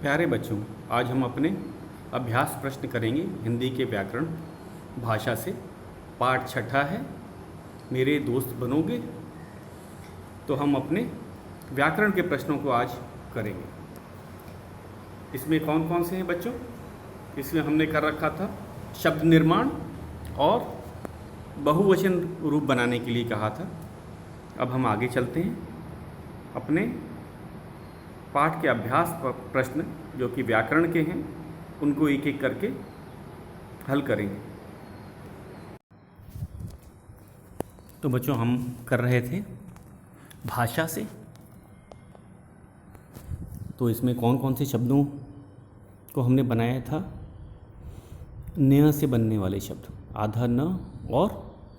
प्यारे बच्चों, आज हम अपने अभ्यास प्रश्न करेंगे हिंदी के व्याकरण भाषा से। पाठ छठा है, मेरे दोस्त बनोगे। तो हम अपने व्याकरण के प्रश्नों को आज करेंगे। इसमें कौन कौन से हैं बच्चों? इसमें हमने कर रखा था शब्द निर्माण और बहुवचन रूप बनाने के लिए कहा था। अब हम आगे चलते हैं, अपने पाठ के अभ्यास प्रश्न जो कि व्याकरण के हैं उनको एक एक करके हल करेंगे। तो बच्चों, हम कर रहे थे भाषा से। तो इसमें कौन कौन से शब्दों को हमने बनाया था? न्य से बनने वाले शब्द, आधा न और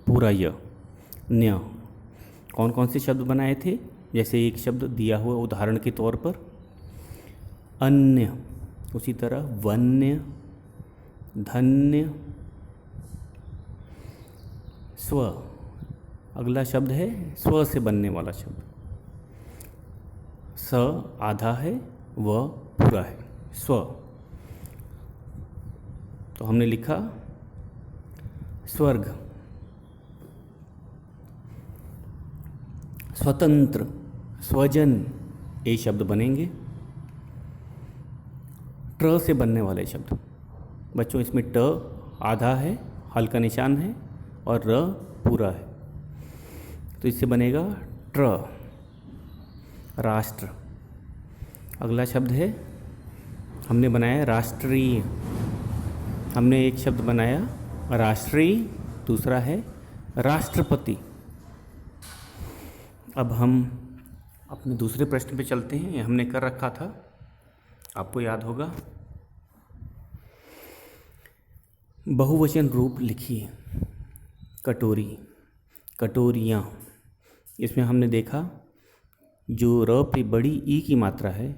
पूरा य, न्य। कौन कौन से शब्द बनाए थे? जैसे एक शब्द दिया हुआ उदाहरण के तौर पर अन्य, उसी तरह वन्य, धन्य, स्व। अगला शब्द है स्व से बनने वाला शब्द। स आधा है, व पूरा है, स्व। तो हमने लिखा स्वर्ग, स्वतंत्र, स्वजन, ये शब्द बनेंगे। ट्र से बनने वाले शब्द बच्चों, इसमें ट आधा है, हल्का निशान है, और र पूरा है, तो इससे बनेगा ट्र, राष्ट्र। अगला शब्द है, हमने बनाया राष्ट्रीय। हमने एक शब्द बनाया राष्ट्रीय, दूसरा है राष्ट्रपति। अब हम अपने दूसरे प्रश्न पे चलते हैं। ये हमने कर रखा था, आपको याद होगा। बहुवचन रूप लिखिए। कटोरी, कटोरियाँ। इसमें हमने देखा जो र पे बड़ी ई की मात्रा है,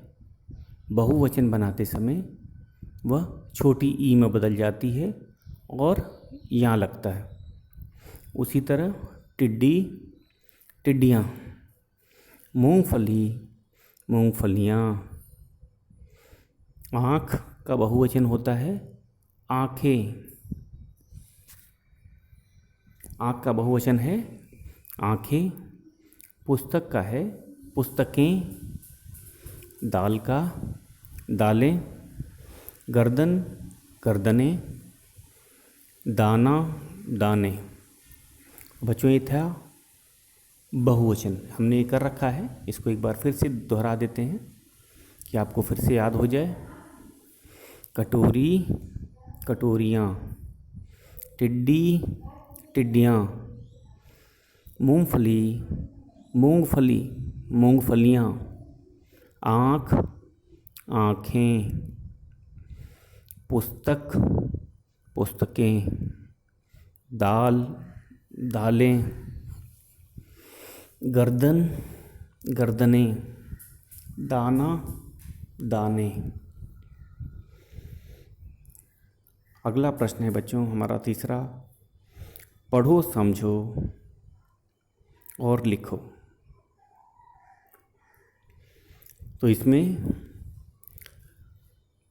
बहुवचन बनाते समय वह छोटी ई में बदल जाती है और यहाँ लगता है। उसी तरह टिड्डी, टिड्डियाँ। मूंगफली, मूंगफलियाँ। आँख का बहुवचन होता है आँखें। आँख का बहुवचन है आँखें। पुस्तक का है पुस्तकें। दाल का दालें। गर्दन, गर्दनें। दाना, दाने। बच्चों, ये था बहुवचन, हमने ये कर रखा है। इसको एक बार फिर से दोहरा देते हैं कि आपको फिर से याद हो जाए। कटोरी, कटोरियाँ। टिड्डी, टिड्डियाँ। मूंगफली, मूंगफली, मूंगफलियाँ। आँख, आँखें। पुस्तक, पुस्तकें। दाल, दालें। गर्दन, गर्दनें। दाना, दाने। अगला प्रश्न है बच्चों हमारा तीसरा, पढ़ो, समझो और लिखो। तो इसमें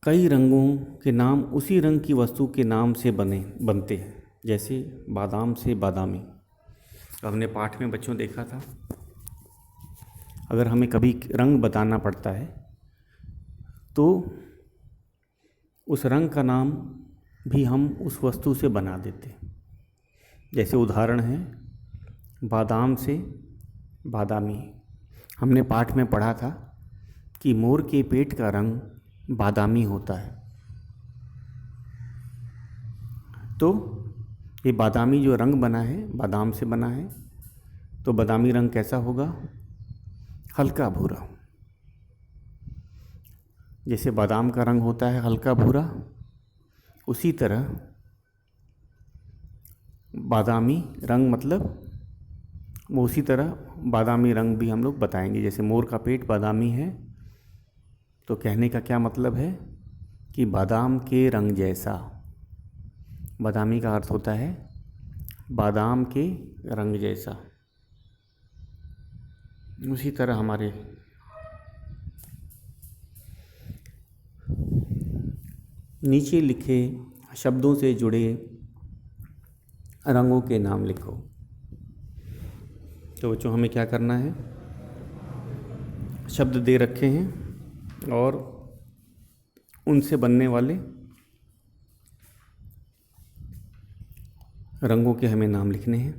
कई रंगों के नाम उसी रंग की वस्तु के नाम से बनते हैं। जैसे बादाम से बादामी, हमने पाठ में बच्चों देखा था। अगर हमें कभी रंग बताना पड़ता है तो उस रंग का नाम भी हम उस वस्तु से बना देते हैं। जैसे उदाहरण है बादाम से बादामी। हमने पाठ में पढ़ा था कि मोर के पेट का रंग बादामी होता है। तो ये बादामी जो रंग बना है, बादाम से बना है, तो बादामी रंग कैसा होगा? हल्का भूरा। जैसे बादाम का रंग होता है हल्का भूरा, उसी तरह बादामी रंग मतलब वो उसी तरह बादामी रंग भी हम लोग बताएंगे। जैसे मोर का पेट बादामी है, तो कहने का क्या मतलब है कि बादाम के रंग जैसा। बादामी का अर्थ होता है बादाम के रंग जैसा। उसी तरह हमारे नीचे लिखे शब्दों से जुड़े रंगों के नाम लिखो। तो बच्चों हमें क्या करना है, शब्द दे रखे हैं और उनसे बनने वाले रंगों के हमें नाम लिखने हैं।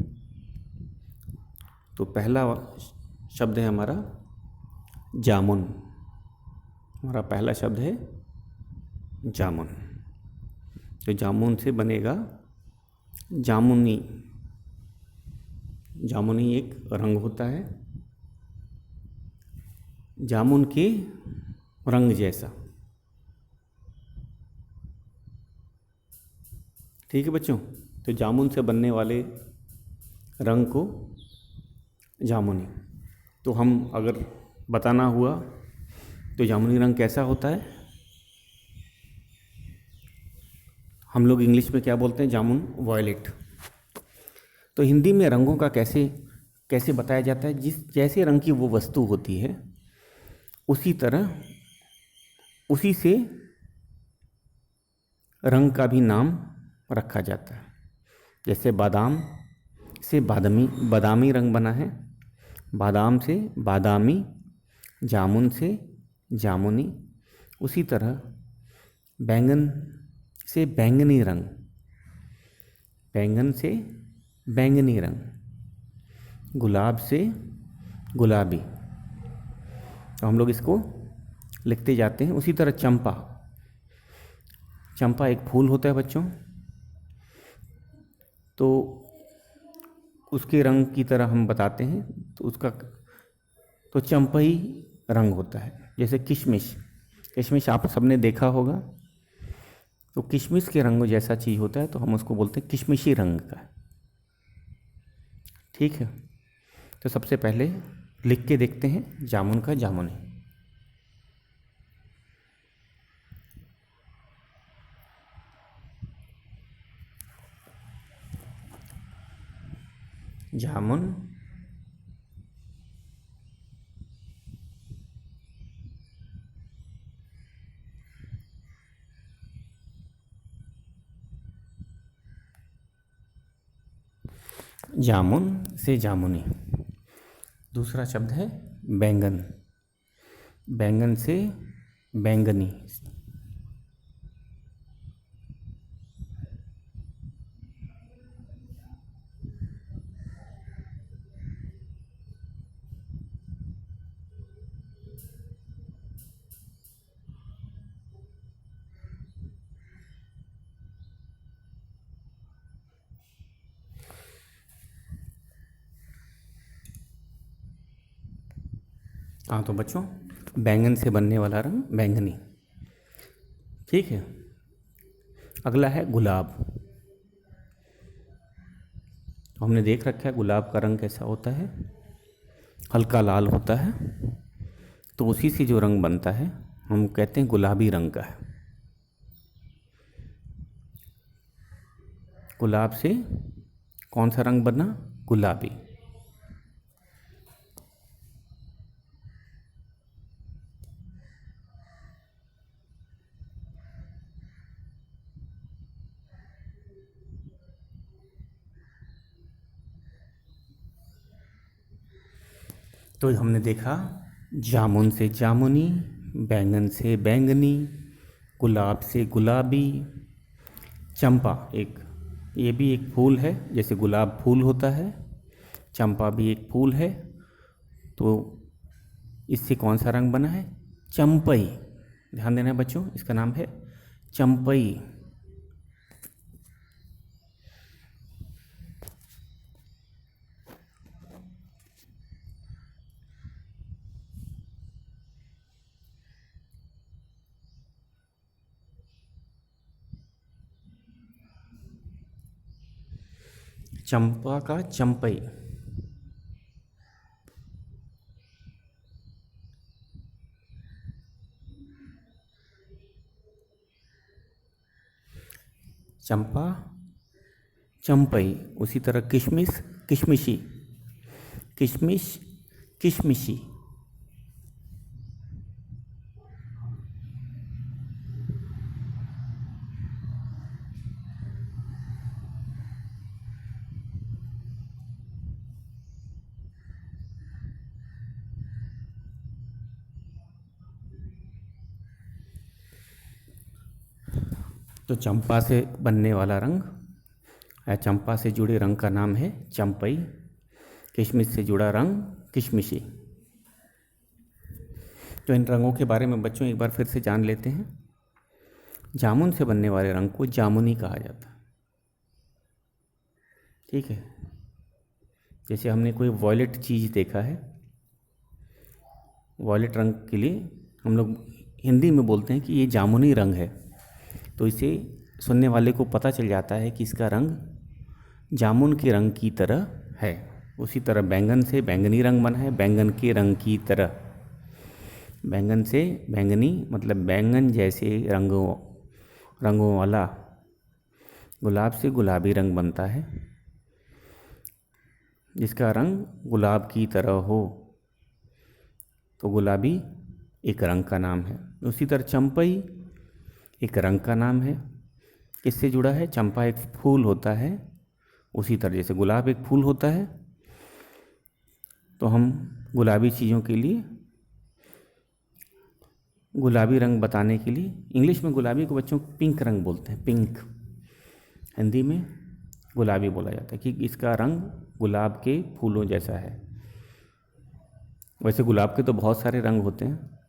तो पहला शब्द है हमारा जामुन। हमारा पहला शब्द है जामुन। तो जामुन से बनेगा जामुनी। जामुनी एक रंग होता है, जामुन के रंग जैसा। ठीक है बच्चों, तो जामुन से बनने वाले रंग को जामुनी। तो हम अगर बताना हुआ तो जामुनी रंग कैसा होता है, हम लोग इंग्लिश में क्या बोलते हैं, जामुन वॉयलेट। तो हिंदी में रंगों का कैसे कैसे बताया जाता है, जैसे रंग की वो वस्तु होती है उसी तरह उसी से रंग का भी नाम रखा जाता है। जैसे बादाम से बादामी रंग बना है, बादाम से बादामी, जामुन से जामुनी। उसी तरह बैंगन से बैंगनी रंग, बैंगन से बैंगनी रंग, गुलाब से गुलाबी। तो हम लोग इसको लिखते जाते हैं। उसी तरह चंपा, चंपा एक फूल होता है बच्चों, तो उसके रंग की तरह हम बताते हैं तो उसका तो चंपई रंग होता है। जैसे किशमिश, किशमिश आप सबने देखा होगा, तो किशमिश के रंग जैसा चीज़ होता है तो हम उसको बोलते हैं किशमिशी रंग का। ठीक है, तो सबसे पहले लिख के देखते हैं जामुन का जामुनी। जामुन, जामुन से जामुनी। दूसरा शब्द है बैंगन, बैंगन से बैंगनी। हाँ तो बच्चों, बैंगन से बनने वाला रंग बैंगनी। ठीक है, अगला है गुलाब। तो हमने देख रखा है गुलाब का रंग कैसा होता है, हल्का लाल होता है। तो उसी से जो रंग बनता है हम कहते हैं गुलाबी रंग का है। गुलाब से कौन सा रंग बना, गुलाबी। तो हमने देखा जामुन से जामुनी, बैंगन से बैंगनी, गुलाब से गुलाबी, चंपा ये भी एक फूल है, जैसे गुलाब फूल होता है, चंपा भी एक फूल है। तो इससे कौन सा रंग बना है, चंपई। ध्यान देना है बच्चों, इसका नाम है चंपई। चंपा का चंपई। चंपा चंपई। उसी तरह किशमिश किशमिशी, किशमिश किशमिशी। तो चंपा से बनने वाला रंग या चंपा से जुड़े रंग का नाम है चंपई। किशमिश से जुड़ा रंग किशमिशी। तो इन रंगों के बारे में बच्चों एक बार फिर से जान लेते हैं। जामुन से बनने वाले रंग को जामुनी कहा जाता है। ठीक है, जैसे हमने कोई वॉयलेट चीज़ देखा है, वॉयलेट रंग के लिए हम लोग हिंदी में बोलते हैं कि ये जामुनी रंग है, तो इसे सुनने वाले को पता चल जाता है कि इसका रंग जामुन के रंग की तरह है। उसी तरह बैंगन से बैंगनी रंग बना है, बैंगन के रंग की तरह। बैंगन से बैंगनी मतलब बैंगन जैसे रंगों वाला। गुलाब से गुलाबी रंग बनता है, जिसका रंग गुलाब की तरह हो, तो गुलाबी एक रंग का नाम है। उसी तरह चंपई एक रंग का नाम है। किससे जुड़ा है? चंपा एक फूल होता है, उसी तरह जैसे गुलाब एक फूल होता है, तो हम गुलाबी चीज़ों के लिए गुलाबी रंग बताने के लिए इंग्लिश में गुलाबी को बच्चों पिंक रंग बोलते हैं। पिंक हिंदी में गुलाबी बोला जाता है कि इसका रंग गुलाब के फूलों जैसा है। वैसे गुलाब के तो बहुत सारे रंग होते हैं,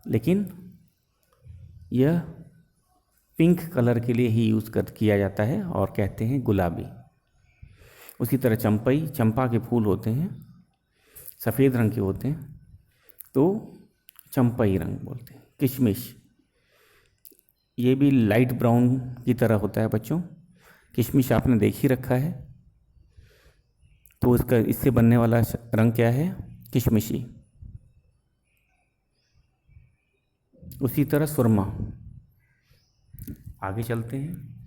लेकिन यह पिंक कलर के लिए ही यूज़ किया जाता है और कहते हैं गुलाबी। उसी तरह चंपई, चंपा के फूल होते हैं, सफ़ेद रंग के होते हैं, तो चंपई रंग बोलते हैं। किशमिश ये भी लाइट ब्राउन की तरह होता है बच्चों। किशमिश आपने देख ही रखा है, तो इससे बनने वाला रंग क्या है? किशमिशी। उसी तरह सुरमा। आगे चलते हैं।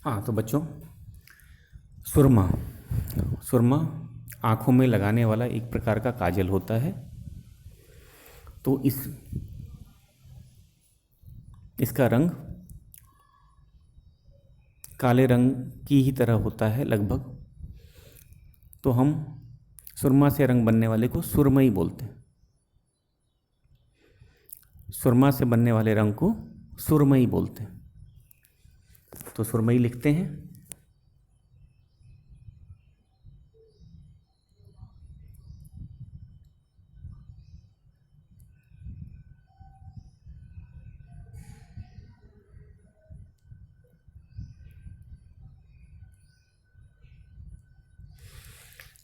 हाँ, तो बच्चों सुरमा आँखों में लगाने वाला एक प्रकार का काजल होता है। तो इसका रंग काले रंग की ही तरह होता है लगभग, तो हम सुरमा से रंग बनने वाले को सुरमई बोलते हैं। सुरमा से बनने वाले रंग को सुरमई बोलते हैं। तो सुरमई लिखते हैं।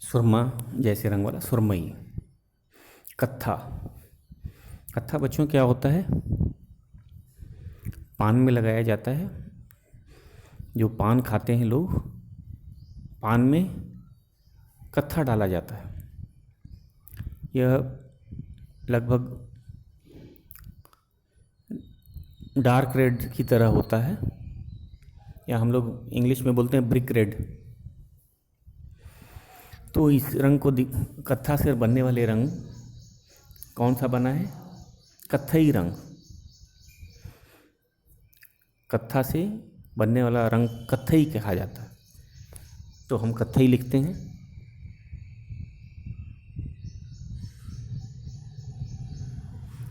सुरमा जैसे रंग वाला सुरमई। कत्था बच्चों क्या होता है? पान में लगाया जाता है। जो पान खाते हैं लोग, पान में कत्था डाला जाता है। यह लगभग डार्क रेड की तरह होता है, या हम लोग इंग्लिश में बोलते हैं ब्रिक रेड। तो इस रंग को कत्था से बनने वाले रंग कौन सा बना है? कत्थई रंग। कत्था से बनने वाला रंग कत्थई कहा जाता है, तो हम कत्थई लिखते हैं।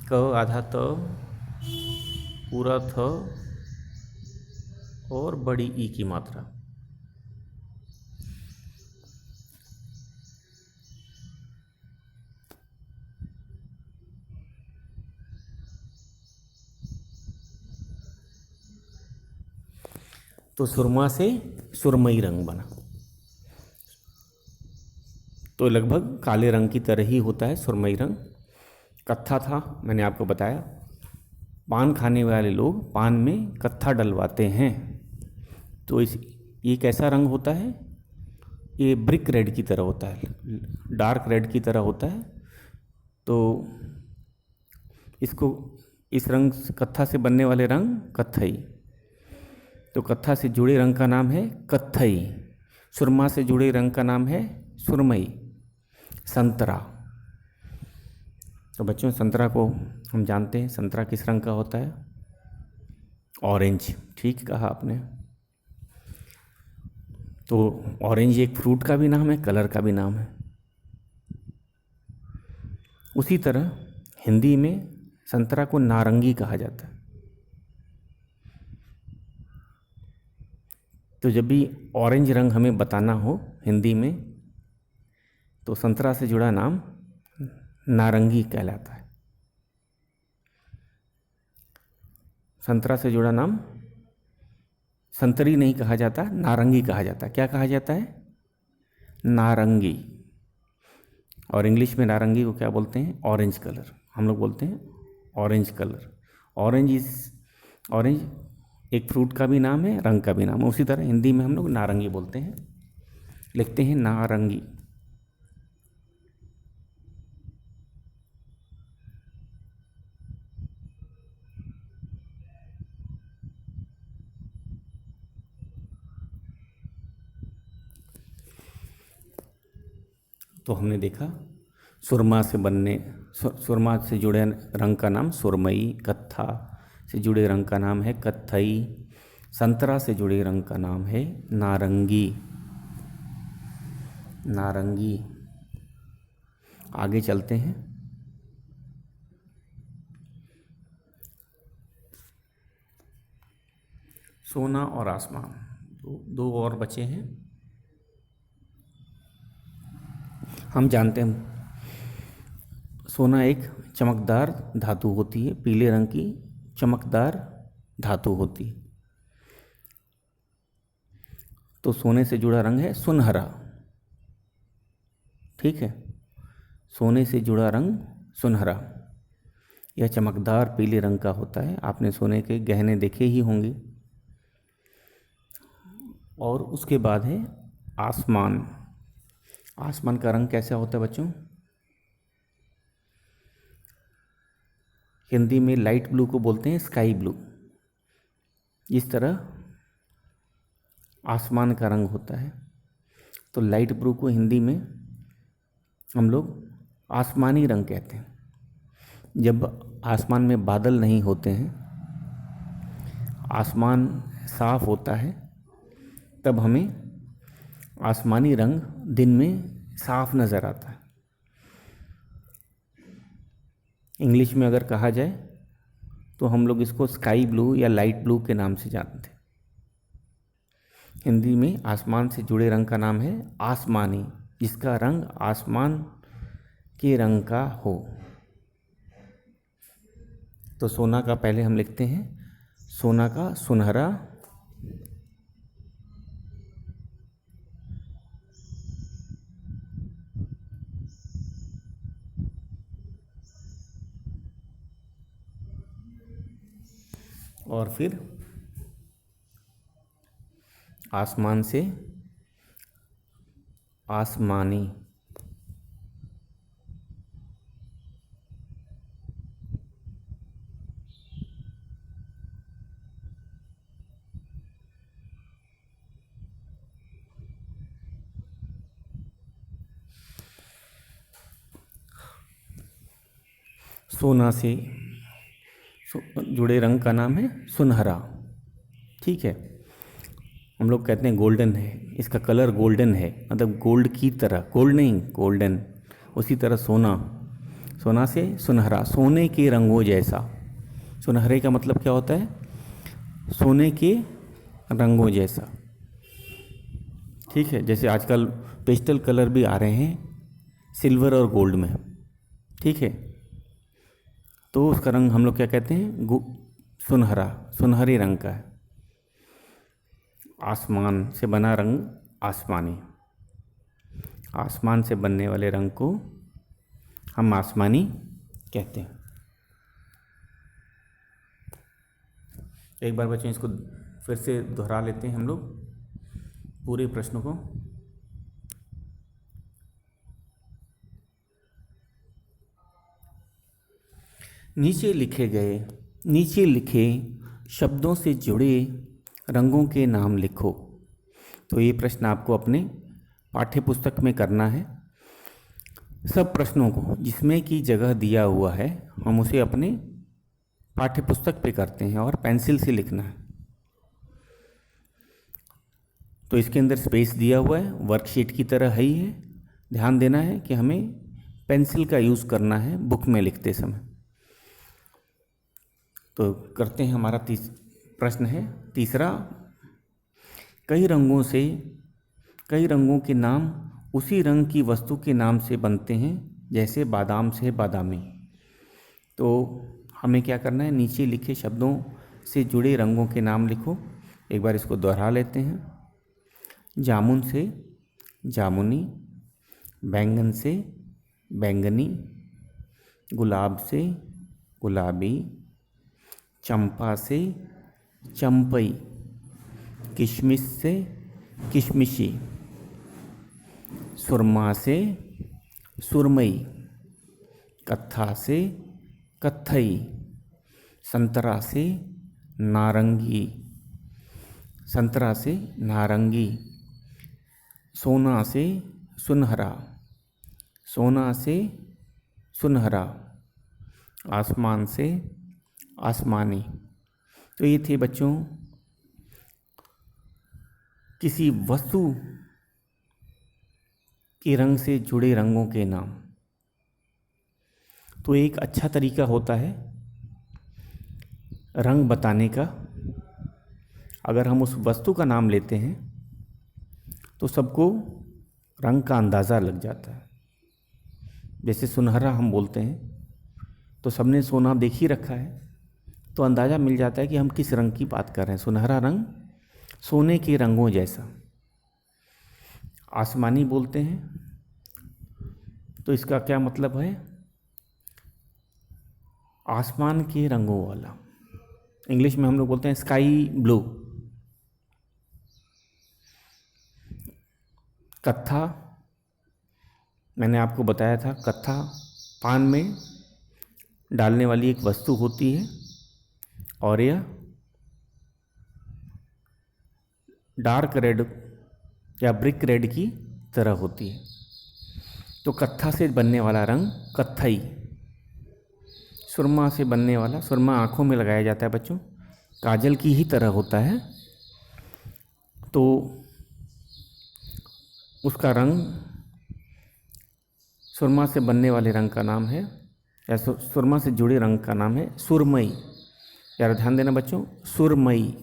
क आधा त, पूरा थ और बड़ी ई की मात्रा। तो सुरमा से सुरमई रंग बना। तो लगभग काले रंग की तरह ही होता है सुरमई रंग। कत्था था, मैंने आपको बताया। पान खाने वाले लोग पान में कत्था डलवाते हैं, तो ये कैसा रंग होता है? ये ब्रिक रेड की तरह होता है, डार्क रेड की तरह होता है। तो इस रंग कत्था से बनने वाले रंग कत्थई। तो कत्था से जुड़े रंग का नाम है कत्थई। सुरमा से जुड़े रंग का नाम है सुरमई। संतरा तो बच्चों, संतरा को हम जानते हैं, संतरा किस रंग का होता है? ऑरेंज। ठीक कहा आपने। तो ऑरेंज एक फ्रूट का भी नाम है, कलर का भी नाम है। उसी तरह हिंदी में संतरा को नारंगी कहा जाता है। तो जब भी ऑरेंज रंग हमें बताना हो हिंदी में, तो संतरा से जुड़ा नाम नारंगी कहलाता है। संतरा से जुड़ा नाम संतरी नहीं कहा जाता, नारंगी कहा जाता है। क्या कहा जाता है? नारंगी। और इंग्लिश में नारंगी को क्या बोलते हैं? Orange colour. हम लोग बोलते हैं ऑरेंज कलर। ऑरेंज एक फ्रूट का भी नाम है, रंग का भी नाम है। उसी तरह हिंदी में हम लोग नारंगी बोलते हैं, लिखते हैं नारंगी। तो हमने देखा सुरमा से जुड़े रंग का नाम सुरमई, कत्था से जुड़े रंग का नाम है कत्थई, संतरा से जुड़े रंग का नाम है नारंगी। आगे चलते हैं। सोना और आसमान, दो और बचे हैं। हम जानते हैं सोना एक चमकदार धातु होती है, पीले रंग की चमकदार धातु होती है। तो सोने से जुड़ा रंग है सुनहरा। ठीक है, सोने से जुड़ा रंग सुनहरा, यह चमकदार पीले रंग का होता है। आपने सोने के गहने देखे ही होंगे। और उसके बाद है आसमान। आसमान का रंग कैसा होता है बच्चों? हिंदी में लाइट ब्लू को बोलते हैं स्काई ब्लू। इस तरह आसमान का रंग होता है। तो लाइट ब्लू को हिंदी में हम लोग आसमानी रंग कहते हैं। जब आसमान में बादल नहीं होते हैं, आसमान साफ होता है, तब हमें आसमानी रंग दिन में साफ नज़र आता है। इंग्लिश में अगर कहा जाए तो हम लोग इसको स्काई ब्लू या लाइट ब्लू के नाम से जानते हैं। हिंदी में आसमान से जुड़े रंग का नाम है आसमानी, जिसका रंग आसमान के रंग का हो। तो सोना का पहले हम लिखते हैं सोना का सुनहरा, और फिर आसमान से आसमानी। सोना से जुड़े रंग का नाम है सुनहरा। ठीक है, हम लोग कहते हैं गोल्डन है, इसका कलर गोल्डन है, मतलब गोल्ड की तरह, गोल्ड नहीं गोल्डन। उसी तरह सोना से सुनहरा, सोने के रंगों जैसा। सुनहरे का मतलब क्या होता है? सोने के रंगों जैसा। ठीक है, जैसे आजकल पेस्टल कलर भी आ रहे हैं सिल्वर और गोल्ड में। ठीक है, तो उसका रंग हम लोग क्या कहते हैं? सुनहरा, सुनहरे रंग का है। आसमान से बना रंग आसमानी, आसमान से बनने वाले रंग को हम आसमानी कहते हैं। एक बार बच्चों इसको फिर से दोहरा लेते हैं हम लोग पूरे प्रश्न को। नीचे लिखे शब्दों से जुड़े रंगों के नाम लिखो। तो ये प्रश्न आपको अपने पाठ्य पुस्तक में करना है। सब प्रश्नों को जिसमें की जगह दिया हुआ है हम उसे अपने पाठ्य पुस्तक पे करते हैं और पेंसिल से लिखना है। तो इसके अंदर स्पेस दिया हुआ है, वर्कशीट की तरह है ही है। ध्यान देना है कि हमें पेंसिल का यूज़ करना है बुक में लिखते समय। तो करते हैं, हमारा प्रश्न है तीसरा। कई रंगों के नाम उसी रंग की वस्तु के नाम से बनते हैं, जैसे बादाम से बादामी। तो हमें क्या करना है, नीचे लिखे शब्दों से जुड़े रंगों के नाम लिखो। एक बार इसको दोहरा लेते हैं। जामुन से जामुनी, बैंगन से बैंगनी, गुलाब से गुलाबी, चंपा से चंपई, किशमिश से किशमिशी, सुरमा से सुरमई, कत्था से कत्थई, संतरा से नारंगी, संतरा से नारंगी, सोना से सुनहरा, सोना से सुनहरा, आसमान से आसमानी। तो ये थे बच्चों किसी वस्तु के रंग से जुड़े रंगों के नाम। तो एक अच्छा तरीका होता है रंग बताने का, अगर हम उस वस्तु का नाम लेते हैं तो सबको रंग का अंदाज़ा लग जाता है। जैसे सुनहरा हम बोलते हैं तो सबने सोना देख ही रखा है, तो अंदाज़ा मिल जाता है कि हम किस रंग की बात कर रहे हैं। सुनहरा रंग सोने के रंगों जैसा। आसमानी बोलते हैं तो इसका क्या मतलब है, आसमान के रंगों वाला। इंग्लिश में हम लोग बोलते हैं स्काई ब्लू। कत्था, मैंने आपको बताया था, कत्था पान में डालने वाली एक वस्तु होती है और यह डार्क रेड या ब्रिक रेड की तरह होती है। तो कत्था से बनने वाला रंग कत्थई। सुरमा से बनने वाला, सुरमा आँखों में लगाया जाता है बच्चों, काजल की ही तरह होता है। तो उसका रंग, सुरमा से बनने वाले रंग का नाम है, या सुरमा से जुड़े रंग का नाम है सुरमई। यार ध्यान देना बच्चों, सुरमई।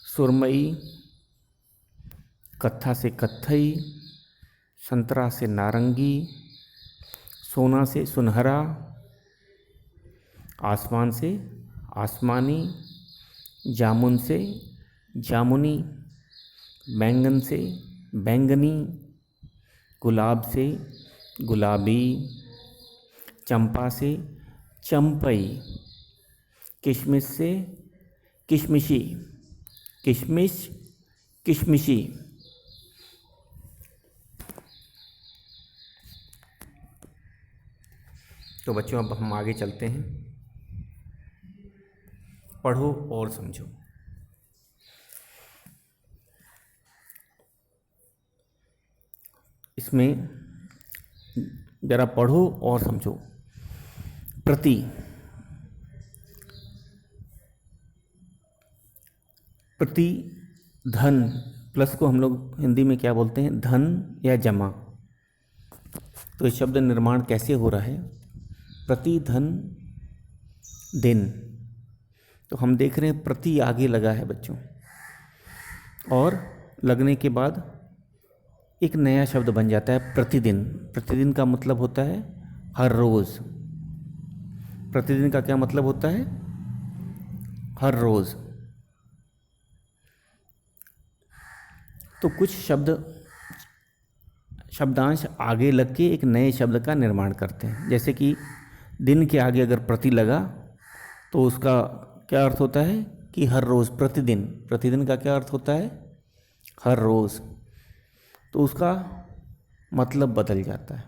सुरमई, कत्था से कत्थई, संतरा से नारंगी, सोना से सुनहरा, आसमान से आसमानी, जामुन से जामुनी, बैंगन से बैंगनी, गुलाब से गुलाबी, चंपा से चंपई, किशमिश से किशमिशी, किशमिश किशमिशी। तो बच्चों अब हम आगे चलते हैं। पढ़ो और समझो। इसमें जरा पढ़ो और समझो। प्रति, प्रति धन, प्लस को हम लोग हिंदी में क्या बोलते हैं, धन या जमा। तो इस शब्द निर्माण कैसे हो रहा है, प्रति धन दिन। तो हम देख रहे हैं प्रति आगे लगा है बच्चों, और लगने के बाद एक नया शब्द बन जाता है प्रतिदिन। प्रतिदिन का मतलब होता है हर रोज़। प्रतिदिन का क्या मतलब होता है, हर रोज़। तो कुछ शब्दांश आगे लग के एक नए शब्द का निर्माण करते हैं। जैसे कि दिन के आगे अगर प्रति लगा तो उसका क्या अर्थ होता है कि हर रोज़, प्रतिदिन। प्रतिदिन का क्या अर्थ होता है, हर रोज़। तो उसका मतलब बदल जाता है।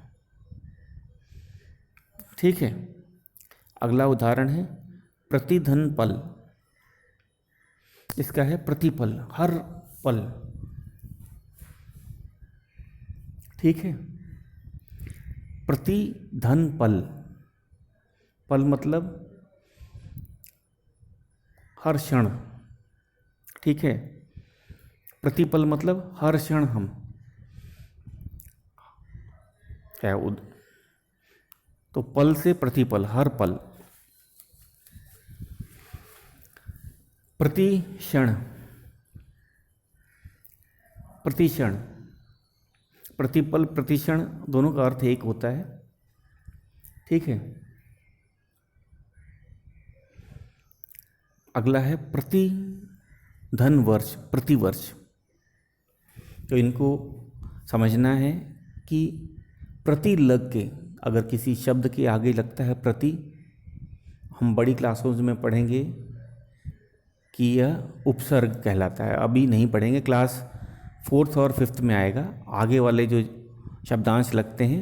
ठीक है। अगला उदाहरण है प्रतिधन पल। इसका है प्रतिपल, हर पल। ठीक है। प्रति धन पल, पल मतलब हर क्षण, ठीक है। प्रतिपल मतलब हर क्षण हम क्या तो पल से प्रतिपल, हर पल। प्रति क्षण, प्रति क्षण, प्रतिपल प्रतिक्षण दोनों का अर्थ एक होता है, ठीक है। अगला है प्रति धन वर्ष, प्रति वर्ष। तो इनको समझना है कि प्रति लग के अगर किसी शब्द के आगे लगता है प्रति, हम बड़ी क्लासों में पढ़ेंगे कि यह उपसर्ग कहलाता है। अभी नहीं पढ़ेंगे, क्लास 4th और 5th में आएगा। आगे वाले जो शब्दांश लगते हैं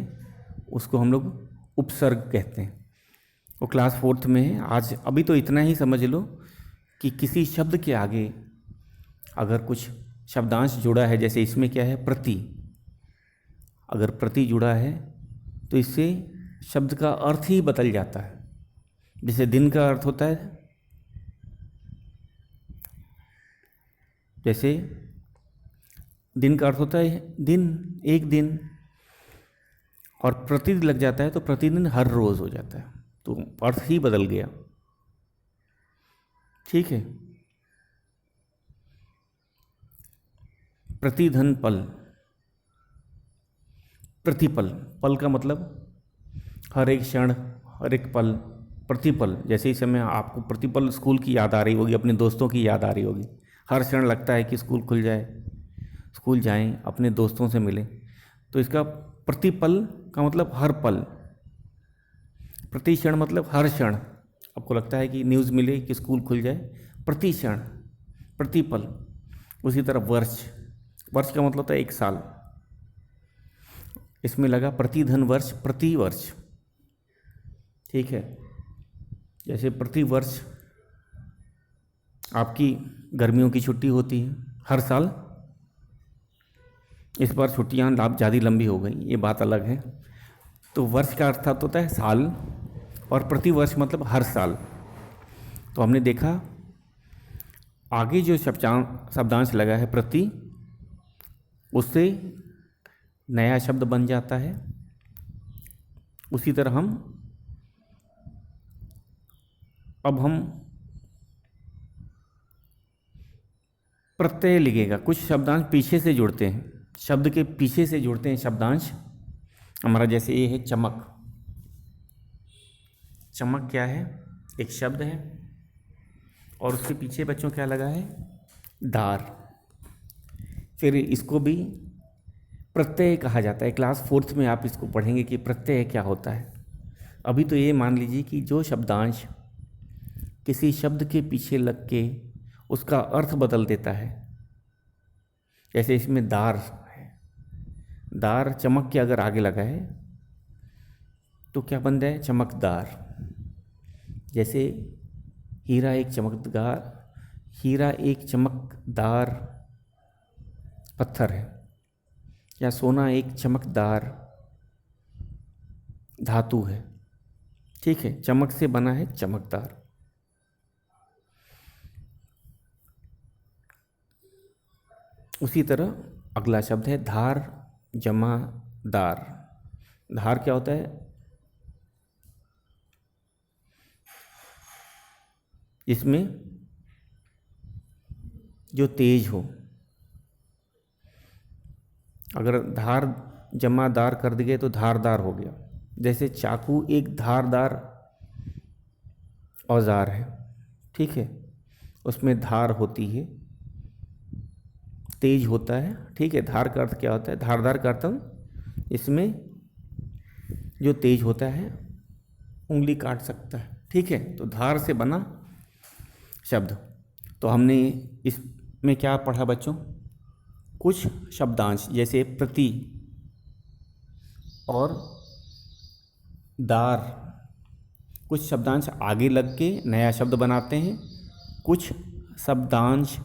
उसको हम लोग उपसर्ग कहते हैं, वो क्लास 4th में है। आज अभी तो इतना ही समझ लो कि किसी शब्द के आगे अगर कुछ शब्दांश जुड़ा है, जैसे इसमें क्या है प्रति, अगर प्रति जुड़ा है तो इससे शब्द का अर्थ ही बदल जाता है। जैसे दिन का अर्थ होता है, जैसे दिन का अर्थ होता है दिन, एक दिन, और प्रतिदिन लग जाता है तो प्रतिदिन हर रोज हो जाता है, तो अर्थ ही बदल गया, ठीक है। प्रतिधन पल, प्रतिपल, पल का मतलब हर एक क्षण, हर एक पल, प्रतिपल। जैसे इस समय आपको प्रतिपल स्कूल की याद आ रही होगी, अपने दोस्तों की याद आ रही होगी। हर क्षण लगता है कि स्कूल खुल जाए, स्कूल जाएं, अपने दोस्तों से मिलें। तो इसका प्रतिपल का मतलब हर पल, प्रति क्षण मतलब हर क्षण। आपको लगता है कि न्यूज़ मिले कि स्कूल खुल जाए, प्रति क्षण, प्रतिपल। उसी तरह वर्ष, वर्ष का मतलब होता है एक साल। इसमें लगा प्रतिधन वर्ष, प्रति वर्ष, ठीक है। जैसे प्रति वर्ष आपकी गर्मियों की छुट्टी होती है हर साल, इस बार छुट्टियां ज़्यादा लंबी हो गई, ये बात अलग है। तो वर्ष का अर्थ होता है साल, और प्रति वर्ष मतलब हर साल। तो हमने देखा आगे जो शब्दांश लगा है प्रति, उससे नया शब्द बन जाता है। उसी तरह अब हम प्रत्यय लिखेगा। कुछ शब्दांश पीछे से जुड़ते हैं, शब्द के पीछे से जुड़ते हैं शब्दांश हमारा। जैसे ये है चमक, चमक क्या है, एक शब्द है और उसके पीछे बच्चों क्या लगा है, दार। फिर इसको भी प्रत्यय कहा जाता है। क्लास 4th में आप इसको पढ़ेंगे कि प्रत्यय क्या होता है। अभी तो ये मान लीजिए कि जो शब्दांश किसी शब्द के पीछे लग के उसका अर्थ बदल देता है, जैसे इसमें दार है, दार चमक के अगर आगे लगा है तो क्या बन जाए, चमकदार। जैसे हीरा एक चमकदार, हीरा एक चमकदार पत्थर है, या सोना एक चमकदार धातु है, ठीक है। चमक से बना है चमकदार। उसी तरह अगला शब्द है धार जमा दार। धार क्या होता है, इसमें जो तेज हो। अगर धार जमा दार कर दिए तो धारदार हो गया। जैसे चाकू एक धारदार औजार है, ठीक है, उसमें धार होती है, तेज होता है, ठीक है। धार का अर्थ क्या होता है, धारदार का अर्थ इसमें जो तेज होता है उंगली काट सकता है, ठीक है। तो धार से बना शब्द। तो हमने इसमें क्या पढ़ा बच्चों, कुछ शब्दांश जैसे प्रति और दार, कुछ शब्दांश आगे लग के नया शब्द बनाते हैं, कुछ शब्दांश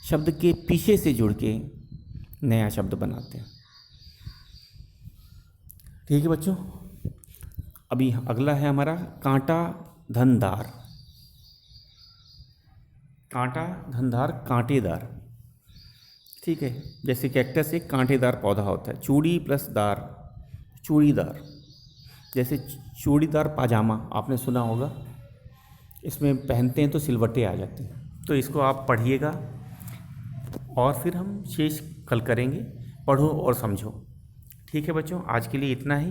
शब्द के पीछे से जुड़ के नया शब्द बनाते हैं। ठीक है बच्चों, अभी अगला है हमारा कांटा धनदार। कांटा धनदार, कांटेदार। ठीक है, जैसे कैक्टस एक कांटेदार पौधा होता है, चूड़ी प्लस दार, चूड़ीदार। जैसे चूड़ीदार पाजामा आपने सुना होगा, इसमें पहनते हैं तो सिलवट्टे आ जाते हैं। तो इसको आप पढ़िएगा और फिर हम शेष कल करेंगे। पढ़ो और समझो। ठीक है बच्चों, आज के लिए इतना ही।